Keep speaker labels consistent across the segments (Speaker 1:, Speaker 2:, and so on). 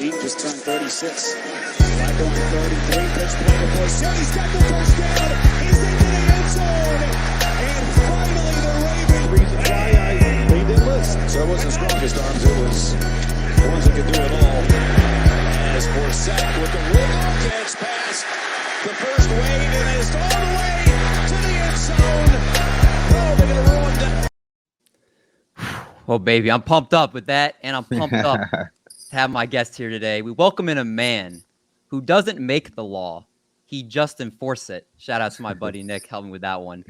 Speaker 1: He just turned 36. Back on 33, pitch play to Forsett. He's got the first down. He's into the end zone. And finally the Ravens. Reason why I made that list. So it wasn't strongest arms. It was ones that could do it all. As Forsett with the little catch pass. The first wave and it's all the way to the end zone. Oh, they're going to ruin that.
Speaker 2: Well, baby, I'm pumped up with that, and I'm pumped up to have my guest here today. We welcome in a man who doesn't make the law. He just enforce it. Shout out to my buddy Nick, helping with that one.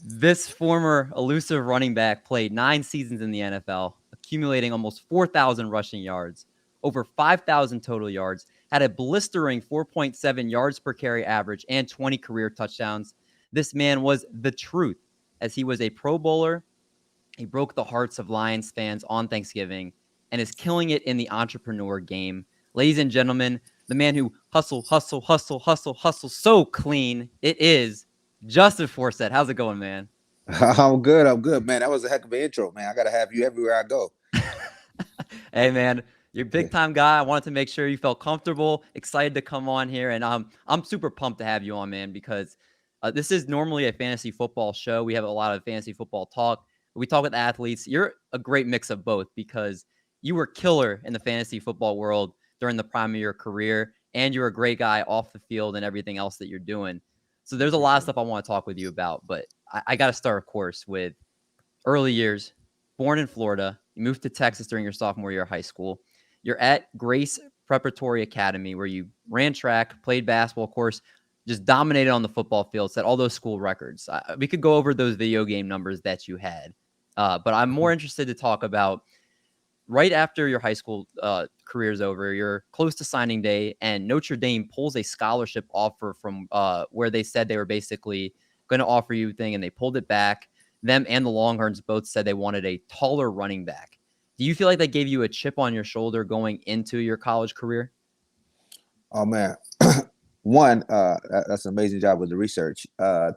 Speaker 2: This former elusive running back played 9 seasons in the NFL, accumulating almost 4,000 rushing yards, over 5,000 total yards, had a blistering 4.7 yards per carry average, and 20 career touchdowns. This man was the truth, as he was a Pro Bowler. He broke the hearts of Lions fans on Thanksgiving and is killing it in the entrepreneur game. Ladies and gentlemen, the man who hustle so clean, it is Justin Forsett. How's it going, man?
Speaker 3: I'm good, man. That was a heck of an intro, man. I got to have you everywhere I go.
Speaker 2: Hey, man, you're a big-time guy. I wanted to make sure you felt comfortable, excited to come on here, and I'm super pumped to have you on, man, because this is normally a fantasy football show. We have a lot of fantasy football talk. We talk with athletes. You're a great mix of both because you were killer in the fantasy football world during the prime of your career, and you're a great guy off the field and everything else that you're doing. So there's a lot of stuff I want to talk with you about, but I got to start, of course, with early years. Born in Florida, you moved to Texas during your sophomore year of high school. You're at Grace Preparatory Academy where you ran track, played basketball, of course, just dominated on the football field, set all those school records. We could go over those video game numbers that you had. But I'm more interested to talk about right after your high school career is over, you're close to signing day, and Notre Dame pulls a scholarship offer from where they said they were basically going to offer you a thing, and they pulled it back. Them and the Longhorns both said they wanted a taller running back. Do you feel like that gave you a chip on your shoulder going into your college career?
Speaker 3: Oh, man. One, that's an amazing job with the research.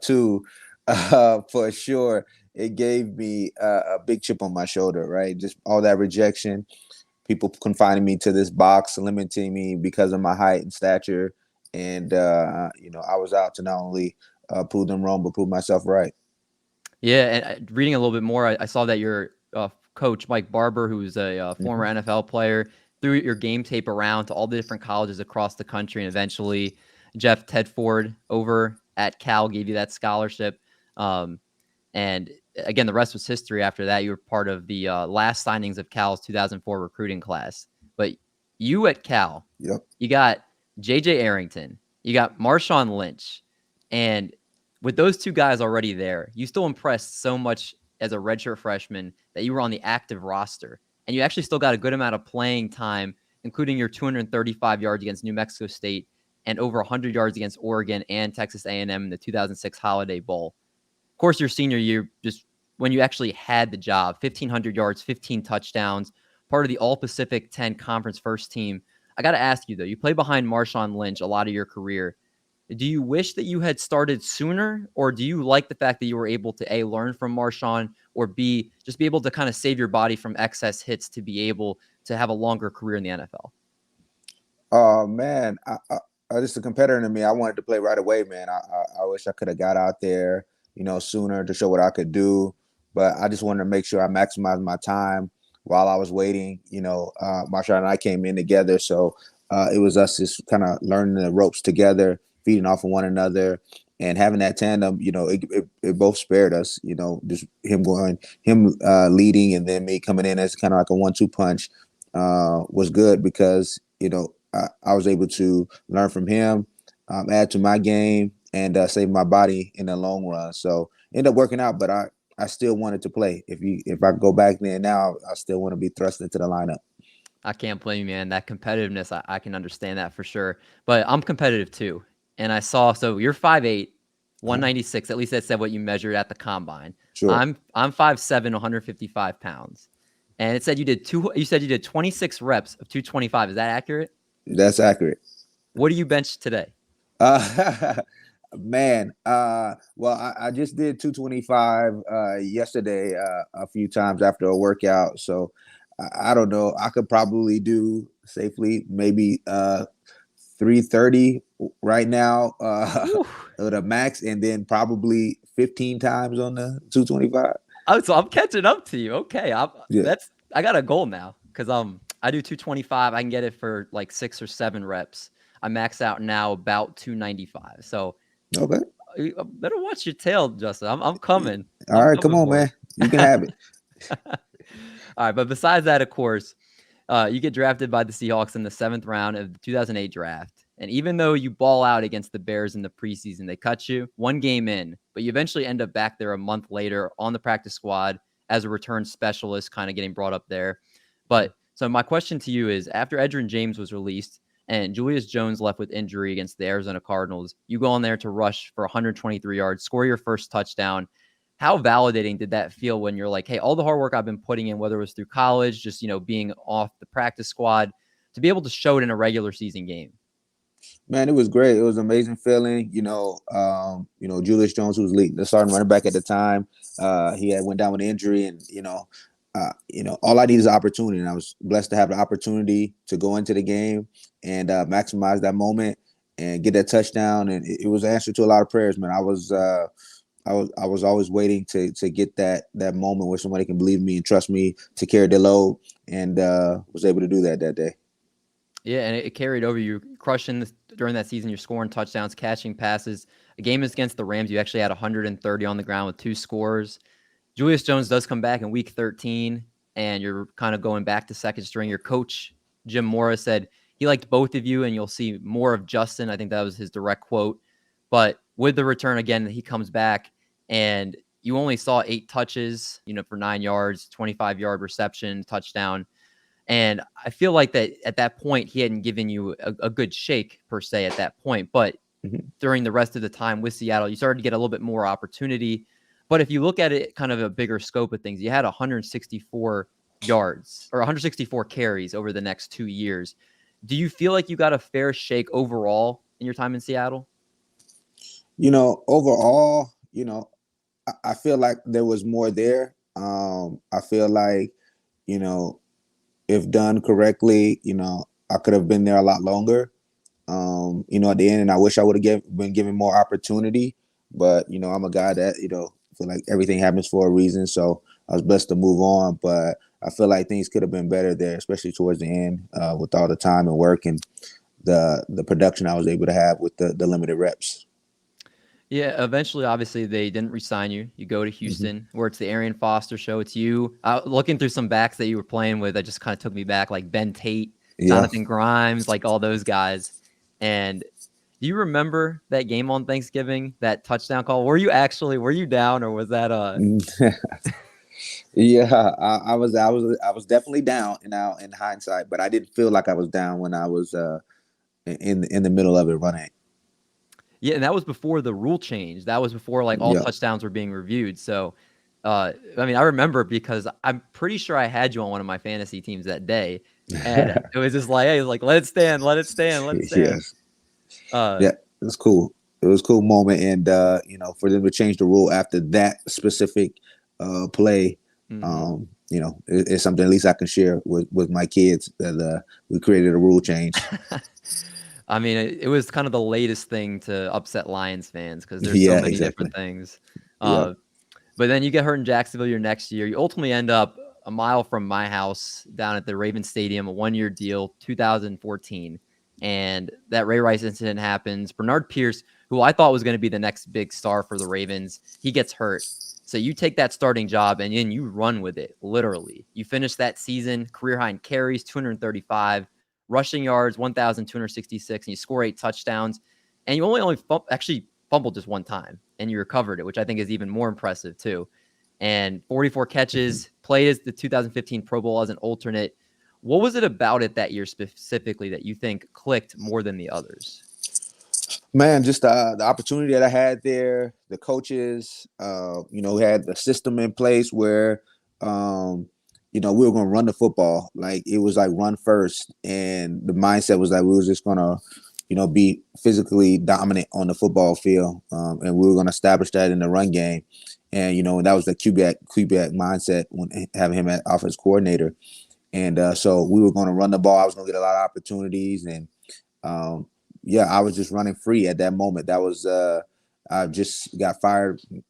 Speaker 3: Two, for sure, it gave me a big chip on my shoulder, right? Just all that rejection, people confining me to this box, limiting me because of my height and stature. And, I was out to not only prove them wrong, but prove myself right.
Speaker 2: Yeah, and reading a little bit more, I saw that your coach, Mike Barber, who's a former NFL player, threw your game tape around to all the different colleges across the country, and eventually Jeff Tedford over at Cal gave you that scholarship. And again, the rest was history after that. You were part of the last signings of Cal's 2004 recruiting class. But you at Cal, You got J.J. Arrington, you got Marshawn Lynch, and with those two guys already there, you still impressed so much as a redshirt freshman that you were on the active roster. And you actually still got a good amount of playing time, including your 235 yards against New Mexico State and over 100 yards against Oregon and Texas A&M in the 2006 Holiday Bowl. Of course, your senior year, just when you actually had the job, 1,500 yards, 15 touchdowns, part of the All-Pacific 10 Conference first team. I got to ask you, though, you play behind Marshawn Lynch a lot of your career. Do you wish that you had started sooner, or do you like the fact that you were able to, A, learn from Marshawn, or B, just be able to kind of save your body from excess hits to be able to have a longer career in the NFL?
Speaker 3: Oh, man. Just a competitor in me. I wanted to play right away, man. I wish I could have got out there, sooner to show what I could do. But I just wanted to make sure I maximized my time while I was waiting. Marshawn and I came in together. So it was us just kind of learning the ropes together, feeding off of one another, and having that tandem. It both spared us. Just him leading and then me coming in as kind of like a 1-2 punch was good because I was able to learn from him, add to my game, and save my body in the long run. So ended up working out, but I still wanted to play. If I go back there now, I still want to be thrust into the lineup.
Speaker 2: I can't blame you, man. That competitiveness, I can understand that for sure. But I'm competitive too. And I saw, so you're 5'8", 196. At least that said what you measured at the combine.
Speaker 3: Sure.
Speaker 2: I'm 5'7", 155 pounds. And it said you did 26 reps of 225. Is that accurate?
Speaker 3: That's accurate.
Speaker 2: What do you bench today?
Speaker 3: Man, well, I just did 225 yesterday a few times after a workout. So I don't know. I could probably do safely maybe 330 right now
Speaker 2: Whew.
Speaker 3: at a max, and then probably 15 times on the 225.
Speaker 2: Oh, so I'm catching up to you. Okay,
Speaker 3: Yeah.
Speaker 2: I got a goal now because I do 225. I can get it for like 6 or 7 reps. I max out now about 295. So
Speaker 3: Okay.
Speaker 2: you better watch your tail, Justin. I'm coming.
Speaker 3: All
Speaker 2: I'm
Speaker 3: right. Come
Speaker 2: coming
Speaker 3: on,
Speaker 2: for
Speaker 3: man. You can have it.
Speaker 2: All right, but besides that, of course, you get drafted by the Seahawks in the 7th round of the 2008 draft. And even though you ball out against the Bears in the preseason, they cut you 1 game in, but you eventually end up back there a month later on the practice squad as a return specialist, kind of getting brought up there. But so my question to you is, after Edgerrin James was released and Julius Jones left with injury against the Arizona Cardinals, you go on there to rush for 123 yards, score your first touchdown. How validating did that feel when you're like, hey, all the hard work I've been putting in, whether it was through college, just, being off the practice squad, to be able to show it in a regular season game?
Speaker 3: Man, it was great. It was an amazing feeling. Julius Jones, who was the starting running back at the time, he had went down with injury, and all I need is opportunity. And I was blessed to have the opportunity to go into the game and maximize that moment and get that touchdown. And it was an answer to a lot of prayers, man. I was always waiting to get that moment where somebody can believe in me and trust me to carry the load, and was able to do that day.
Speaker 2: Yeah, and it carried over. You crushing this during that season. You're scoring touchdowns, catching passes. A game against the Rams, you actually had 130 on the ground with 2 scores. Julius Jones does come back in week 13, and you're kind of going back to second string. Your coach, Jim Morris, said he liked both of you, and you'll see more of Justin. I think that was his direct quote. But with the return again, he comes back, and you only saw 8 touches, for 9 yards, 25-yard reception, touchdown. And I feel like that at that point, he hadn't given you a good shake per se at that point. But during the rest of the time with Seattle, you started to get a little bit more opportunity. But if you look at it kind of a bigger scope of things, you had 164 yards or 164 carries over the next 2 years. Do you feel like you got a fair shake overall in your time in Seattle?
Speaker 3: Overall, I feel like there was more there. I feel like, if done correctly, I could have been there a lot longer. At the end, and I wish I would have been given more opportunity. But I'm a guy that feel like everything happens for a reason. So I was blessed to move on, but I feel like things could have been better there, especially towards the end, with all the time and work and the production I was able to have with the limited reps.
Speaker 2: Yeah, eventually, obviously, they didn't re-sign you. You go to Houston, where it's the Arian Foster show. It's you. Looking through some backs that you were playing with, that just kind of took me back, like Ben Tate, Jonathan Grimes, like all those guys. And do you remember that game on Thanksgiving, that touchdown call? Were you down, or was that
Speaker 3: Yeah, I was definitely down now in hindsight, but I didn't feel like I was down when I was in the middle of it running.
Speaker 2: Yeah, and that was before the rule change. That was before like all touchdowns were being reviewed. So, I remember because I'm pretty sure I had you on one of my fantasy teams that day, and it was just like, hey, like let it stand, let it stand, let it stand.
Speaker 3: Yes. It was cool. It was a cool moment, and for them to change the rule after that specific play, it's something at least I can share with my kids that we created a rule change.
Speaker 2: It was kind of the latest thing to upset Lions fans because there's so many different things. But then you get hurt in Jacksonville your next year. You ultimately end up a mile from my house down at the Ravens Stadium, a 1-year deal, 2014. And that Ray Rice incident happens. Bernard Pierce, who I thought was going to be the next big star for the Ravens, he gets hurt. So you take that starting job and then you run with it, literally. You finish that season, career high in carries, 235. Rushing yards, 1,266, and you score 8 touchdowns. And you only fumbled just 1 time, and you recovered it, which I think is even more impressive too. And 44 catches, played as the 2015 Pro Bowl as an alternate. What was it about it that year specifically that you think clicked more than the others?
Speaker 3: Man, just the opportunity that I had there, the coaches, had the system in place where we were going to run the football. Like it was like run first. And the mindset was like, we were just going to, be physically dominant on the football field. And we were going to establish that in the run game. And, that was the Quebec mindset when having him as offense coordinator. And so we were going to run the ball. I was going to get a lot of opportunities, and yeah, I was just running free at that moment. That was I just got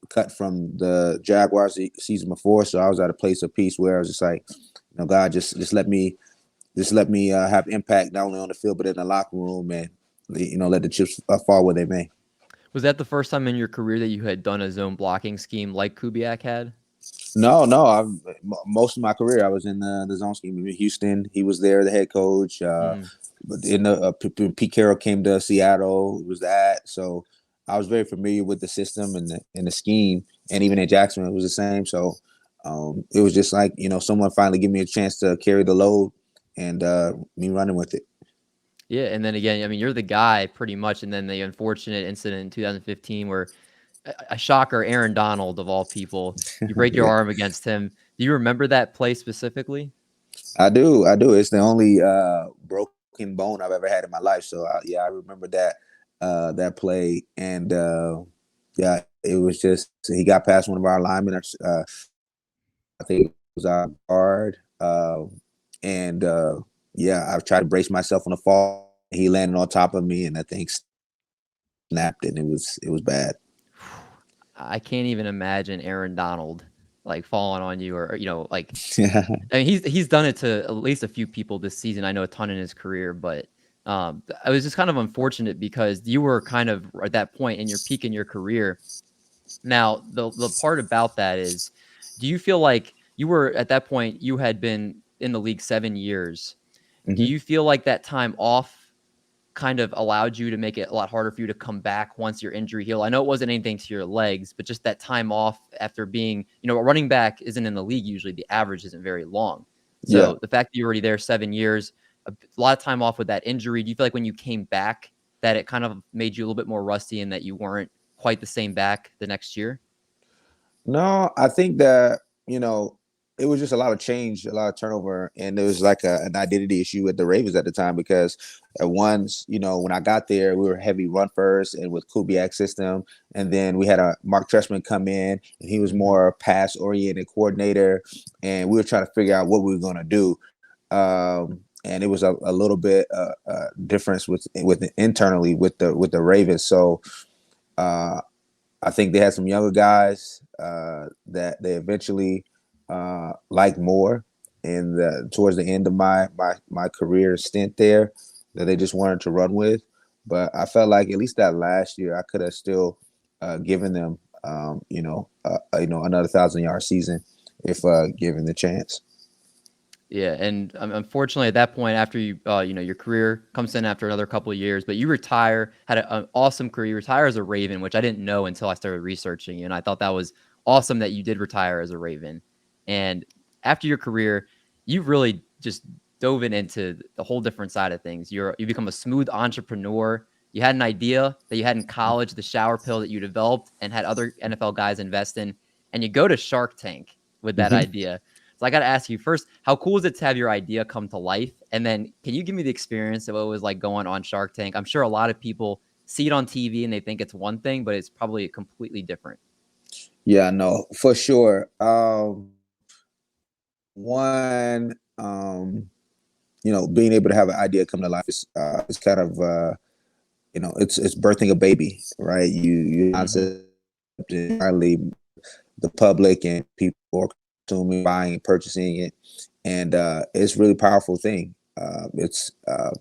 Speaker 3: cut from the Jaguars the season before, so I was at a place of peace where I was just like, God, just let me have impact not only on the field but in the locker room, and let the chips fall where they may.
Speaker 2: Was that the first time in your career that you had done a zone blocking scheme like Kubiak had?
Speaker 3: No. Most of my career I was in the zone scheme. In Houston, he was there, the head coach. But in when Pete Carroll came to Seattle, it was that. So I was very familiar with the system and the scheme, and even at Jackson, it was the same. So it was just like someone finally gave me a chance to carry the load, and me running with it.
Speaker 2: Yeah, and then again, I mean, you're the guy pretty much, and then the unfortunate incident in 2015 where a shocker, Aaron Donald of all people, you break your
Speaker 3: Yeah.
Speaker 2: arm against him. Do you remember that play specifically?
Speaker 3: I do. It's the only broken bone I've ever had in my life. So I remember that play, and yeah, it was just he got past one of our linemen. I think it was our guard, and yeah, I tried to brace myself on the fall. He landed on top of me, and I think snapped, and it was bad.
Speaker 2: I can't even imagine Aaron Donald like falling on you, or like
Speaker 3: Yeah.
Speaker 2: I mean, he's done it to at least a few people this season. I know a ton in his career, but it was just kind of unfortunate because you were kind of at that point in your peak in your career. Now, the part about that is, do you feel like you were at that point, you had been in the league 7 years. Do
Speaker 3: Mm-hmm.
Speaker 2: you feel like that time off kind of allowed you to make it a lot harder for you to come back once your injury healed? I know it wasn't anything to your legs, but just that time off after being, a running back isn't in the league usually. The average isn't very long.
Speaker 3: Yeah.
Speaker 2: So the fact that you're already there 7 years, a lot of time off with that injury, do you feel like when you came back that it kind of made you a little bit more rusty and that you weren't quite the same back the next year?
Speaker 3: No, I think that, it was just a lot of change, a lot of turnover. And there was like an identity issue with the Ravens at the time because at once, when I got there, we were heavy run first and with Kubiak's system. And then we had a Mark Trestman come in and he was more pass oriented coordinator. And we were trying to figure out what we were going to do. And it was a little bit difference with internally with the Ravens. So I think they had some younger guys that they eventually liked more towards the end of my career stint there that they just wanted to run with. But I felt like at least that last year I could have still given them another 1,000-yard season if given the chance.
Speaker 2: Yeah, and unfortunately, at that point, after you, your career comes in after another couple of years, but you retire, had an awesome career. You retire as a Raven, which I didn't know until I started researching, and I thought that was awesome that you did retire as a Raven. And after your career, you really just dove into the whole different side of things. You become a smooth entrepreneur. You had an idea that you had in college, the shower pill that you developed and had other NFL guys invest in, and you go to Shark Tank with that idea. So I got to ask you first, how cool is it to have your idea come to life? And then can you give me the experience of what it was like going on Shark Tank? I'm sure a lot of people see it on TV and they think it's one thing, but it's probably completely different.
Speaker 3: Yeah, no, for sure. One, being able to have an idea come to life is kind of, it's birthing a baby, right? You finally the public and people are consuming, buying, and purchasing it, and it's a really powerful thing. It's a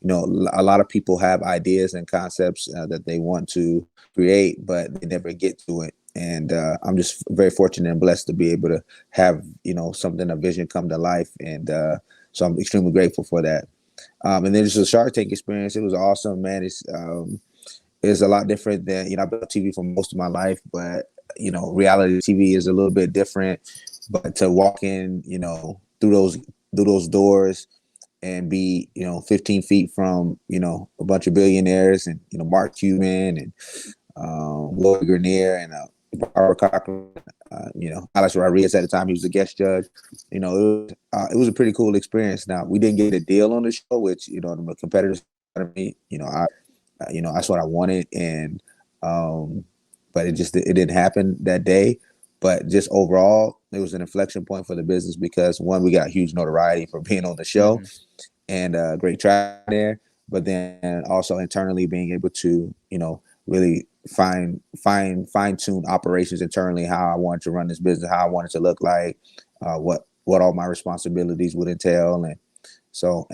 Speaker 3: lot of people have ideas and concepts that they want to create, but they never get to it. And I'm just very fortunate and blessed to be able to have something, a vision come to life, and so I'm extremely grateful for that. And then just the Shark Tank experience, it was awesome, man. It's a lot different than I've been on TV for most of my life, but reality TV is a little bit different. But to walk in, through those doors and be 15 feet from a bunch of billionaires and Mark Cuban and Lloyd Grenier and Barbara Cochran, Alex Rodriguez at the time, he was a guest judge. It was a pretty cool experience. Now we didn't get a deal on the show, which the competitors of me, that's what I wanted, and but it didn't happen that day. but just overall, it was an inflection point for the business because one, we got huge notoriety for being on the show and great track there, but then also internally being able to, really fine tune operations internally, how I wanted to run this business, how I wanted to look like, what all my responsibilities would entail, and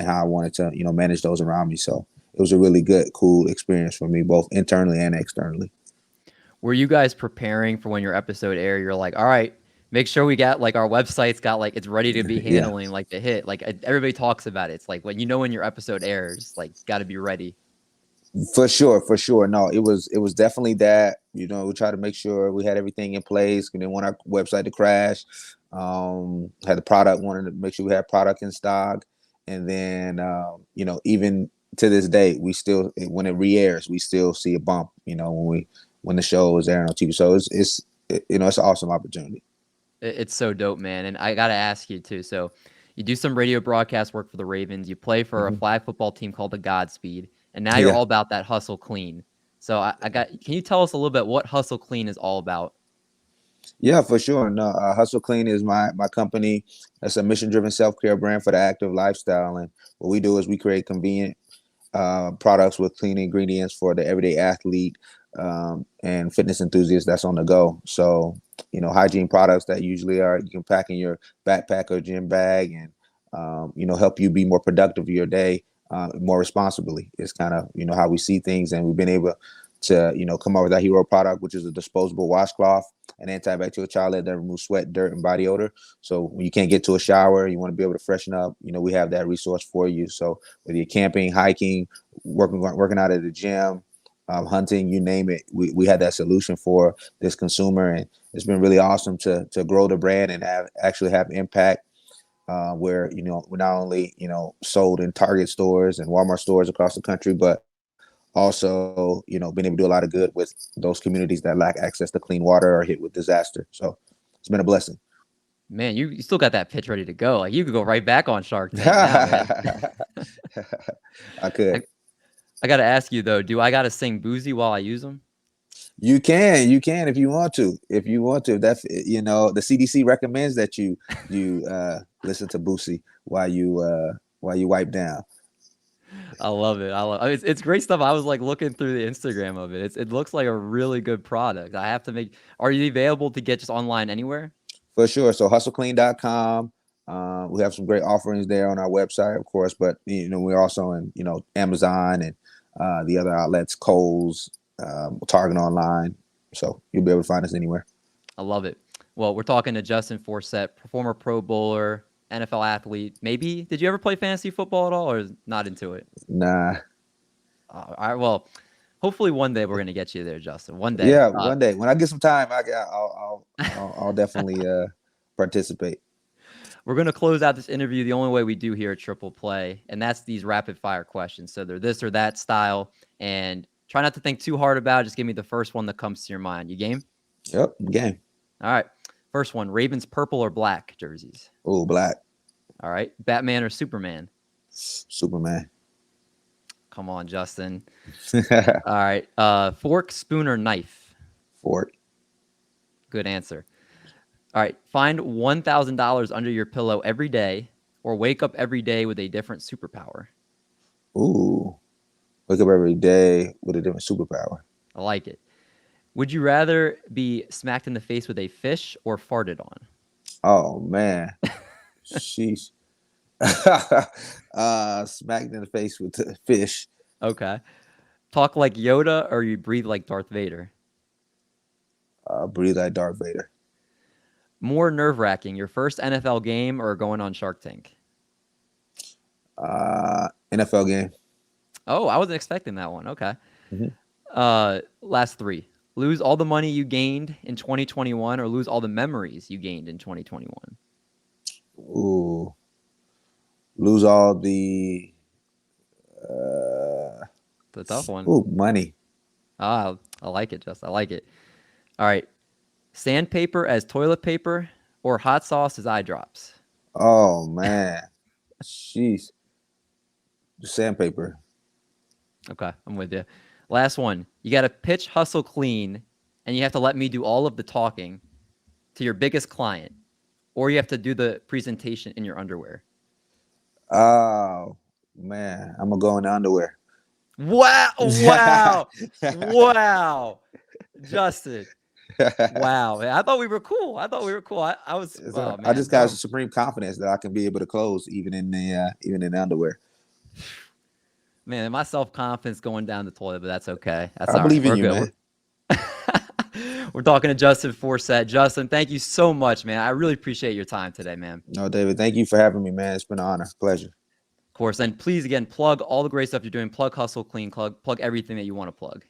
Speaker 3: how I wanted to, manage those around me. So it was a really good, cool experience for me, both internally and externally.
Speaker 2: Were you guys preparing for when your episode aired? You're like, all right, make sure we got like our website's got like it's ready to be
Speaker 3: Yeah,
Speaker 2: handling like the hit. Like everybody talks about it. It's like when when your episode airs, like got to be ready.
Speaker 3: for sure. No, it was definitely that. We try to make sure we had everything in place. We didn't want our website to crash. Had the product, wanted to make sure we had product in stock, and then even to this day, we still, when it re-airs, we still see a bump. When the show is airing on TV. So it's an awesome opportunity.
Speaker 2: It's so dope, man. And I got to ask you too. So you do some radio broadcast work for the Ravens. You play for a flag football team called the Godspeed. And now you're
Speaker 3: Yeah.
Speaker 2: all about that hustle clean. So can you tell us a little bit what hustle clean is all about?
Speaker 3: Yeah, for sure. No, Hustle Clean is my company. It's a mission-driven self-care brand for the active lifestyle. And what we do is we create convenient products with clean ingredients for the everyday athlete and fitness enthusiast that's on the go. So, hygiene products that usually you can pack in your backpack or gym bag and, help you be more productive of your day, more responsibly. It's kind of, how we see things. And we've been able to, come up with that hero product, which is a disposable washcloth, an antibacterial towelette that removes sweat, dirt, and body odor. So when you can't get to a shower, you want to be able to freshen up, we have that resource for you. So whether you're camping, hiking, working out at the gym, hunting, you name it, we had that solution for this consumer. And it's been really awesome to grow the brand and actually have impact where, we're not only, sold in Target stores and Walmart stores across the country, but also, been able to do a lot of good with those communities that lack access to clean water or hit with disaster. So it's been a blessing.
Speaker 2: Man, you still got that pitch ready to go. Like you could go right back on Shark Tank now, man.
Speaker 3: I could.
Speaker 2: I got to ask you though, do I got to sing Boozy while I use them?
Speaker 3: You can if you want to. That's the CDC recommends that you listen to Boosie while you wipe down.
Speaker 2: I love it. It's great stuff. I was like looking through the Instagram of it. It looks like a really good product. Are you available to get just online anywhere?
Speaker 3: For sure. So hustleclean.com. We have some great offerings there on our website, of course, but we're also in Amazon and the other outlets, Kohl's, Target online. So you'll be able to find us anywhere.
Speaker 2: I love it. Well, we're talking to Justin Forsett, former Pro Bowler, NFL athlete. Maybe did you ever play fantasy football at all, or not into it?
Speaker 3: Nah.
Speaker 2: All right. Well, hopefully one day we're gonna get you there, Justin. One day.
Speaker 3: Yeah, one day when I get some time, I'll definitely participate.
Speaker 2: We're gonna close out this interview the only way we do here at Triple Play, and that's these rapid fire questions. So they're this or that style, and try not to think too hard about it. Just give me the first one that comes to your mind. You game?
Speaker 3: Yep, game.
Speaker 2: All right. First one: Ravens purple or black jerseys?
Speaker 3: Oh, black.
Speaker 2: All right. Batman or Superman?
Speaker 3: Superman.
Speaker 2: Come on, Justin. All right. Fork, spoon, or knife?
Speaker 3: Fork.
Speaker 2: Good answer. All right. Find $1,000 under your pillow every day, or wake up every day with a different superpower.
Speaker 3: Ooh. Wake up every day with a different superpower.
Speaker 2: I like it. Would you rather be smacked in the face with a fish or farted on?
Speaker 3: Oh man. Sheesh. Smacked in the face with the fish.
Speaker 2: Okay. Talk like Yoda or you breathe like Darth Vader?
Speaker 3: Breathe like Darth Vader.
Speaker 2: More nerve-wracking, your first NFL game or going on Shark Tank?
Speaker 3: NFL game.
Speaker 2: Oh, I wasn't expecting that one. Okay. Last three. Lose all the money you gained in 2021 or lose all the memories you gained in 2021?
Speaker 3: Ooh. Lose all the
Speaker 2: The tough one.
Speaker 3: Ooh, money.
Speaker 2: I like it, Justin. I like it. All right. Sandpaper as toilet paper or hot sauce as eye drops?
Speaker 3: Oh man. Jeez. Sandpaper.
Speaker 2: Okay, I'm with you. Last one. You got to pitch hustle clean, and you have to let me do all of the talking to your biggest client, or you have to do the presentation in your underwear?
Speaker 3: Oh man, I'm gonna go in the underwear.
Speaker 2: Wow. Wow. Justin. Wow. Man, I thought we were cool. I was, oh
Speaker 3: I
Speaker 2: man.
Speaker 3: just got supreme confidence that I can be able to close even in the underwear.
Speaker 2: Man, my self-confidence going down the toilet, but that's okay. That's
Speaker 3: I
Speaker 2: all right.
Speaker 3: believe in
Speaker 2: We're
Speaker 3: you,
Speaker 2: good.
Speaker 3: man.
Speaker 2: We're talking to Justin Forsett. Justin, thank you so much, man. I really appreciate your time today, man.
Speaker 3: No, David, thank you for having me, man. It's been an honor, pleasure.
Speaker 2: Of course. And please, again, plug all the great stuff you're doing. Plug Hustle Clean, plug everything that you want to plug.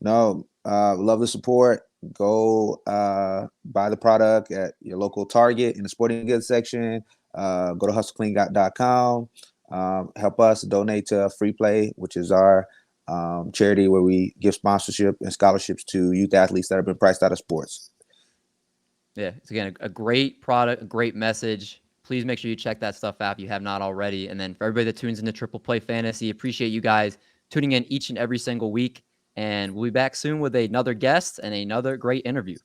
Speaker 3: No, love the support. Go buy the product at your local Target in the sporting goods section. Go to hustleclean.com. Help us donate to Free Play, which is our charity where we give sponsorship and scholarships to youth athletes that have been priced out of sports.
Speaker 2: Yeah, it's again a great product, a great message. Please make sure you check that stuff out if you have not already. And then for everybody that tunes into Triple Play Fantasy, appreciate you guys tuning in each and every single week. And we'll be back soon with another guest and another great interview.